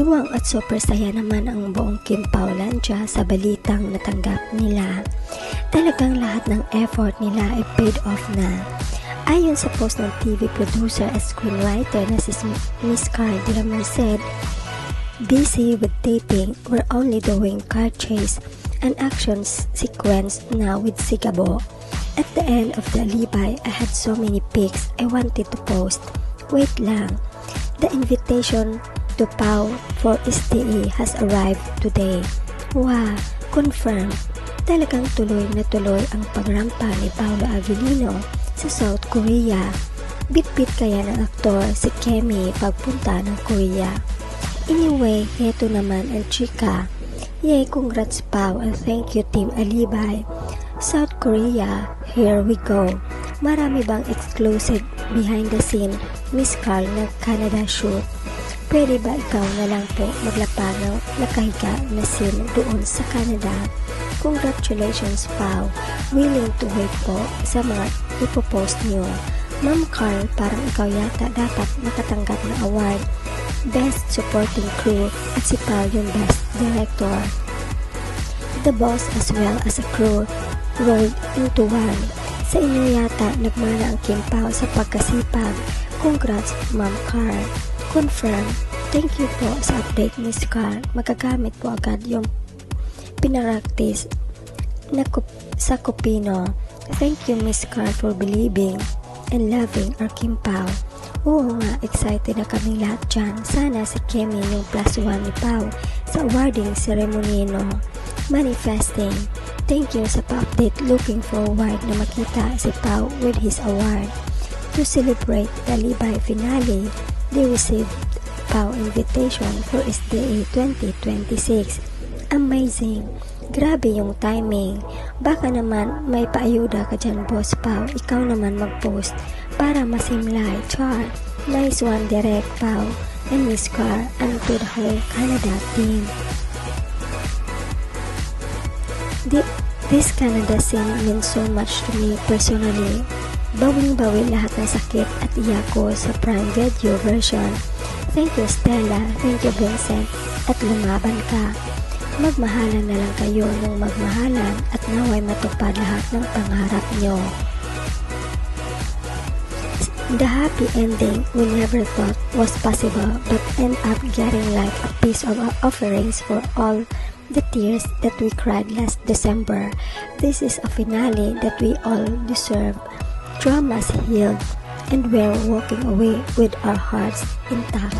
Diwang at super saya naman ang buong Kim Paulandia sa balitang natanggap nila. Talagang lahat ng effort nila ay paid off na. Ayon sa post ng TV producer at screenwriter na si Miss Carl de la Merced, busy with taping, we're only doing car chase and action sequence now with Sigabo. At the end of the alibay, I had so many pics I wanted to post. Wait lang. The invitation to Pau for STE has arrived today. Wow, confirm. Talagang tuloy na tuloy ang pagrampa ni Paolo Avellino sa South Korea. Bit-bit kaya ng aktor si Kemi pagpunta ng Korea. Anyway, heto naman ang chika. Yay, congrats Pau and thank you Team Alibay. South Korea, here we go. Marami bang exclusive behind the scene Miss Carl na Canada shoot? Pwede ba ikaw na lang po maglapag ng nakahiga na scene doon sa Canada? Congratulations Pau, willing to wait po sa mga ipopost nyo. Ma'am Carl, parang ikaw yata dapat nakatanggap ng award. Best Supporting Crew at si Pau yung Best Director. The boss as well as a crew rolled into one. Sa inyo yata nagmana ang Kim Pao sa pagkasipag. Congrats Ma'am Carl. Confirm. Thank you po sa update Miss Carl. Magagamit po agad yung pinaraktis na sa Kupino. Thank you Miss Carl for believing and loving our Kim Pao. Oo nga, excited na kaming lahat dyan. Sana si Kemi yung +1 ni Pao sa awarding ceremony no. Manifesting. Thank you sa pa-update. Looking forward na makita si Pao with his award. To celebrate the Alibay finale, they received Pao invitation for SDA 2026. Amazing! Grabe yung timing. Baka naman may paayuda ka dyan, Boss Pao. Ikaw naman mag-post para masimlay. Char! Nice one, Direct Pao and Miss Carl and to the whole Canada team. This Canada scene means so much to me personally. Bawing-bawi lahat ng sakit at iyak ko sa Prime Video version. Thank you Stella, thank you Vincent, at lumaban ka. Magmahalan na lang kayo ng magmahalan at naway matupad lahat ng pangarap nyo. The happy ending we never thought was possible but end up getting like a piece of our offerings for all the tears that we cried last December. This is a finale that we all deserve. Traumas healed and we're walking away with our hearts intact.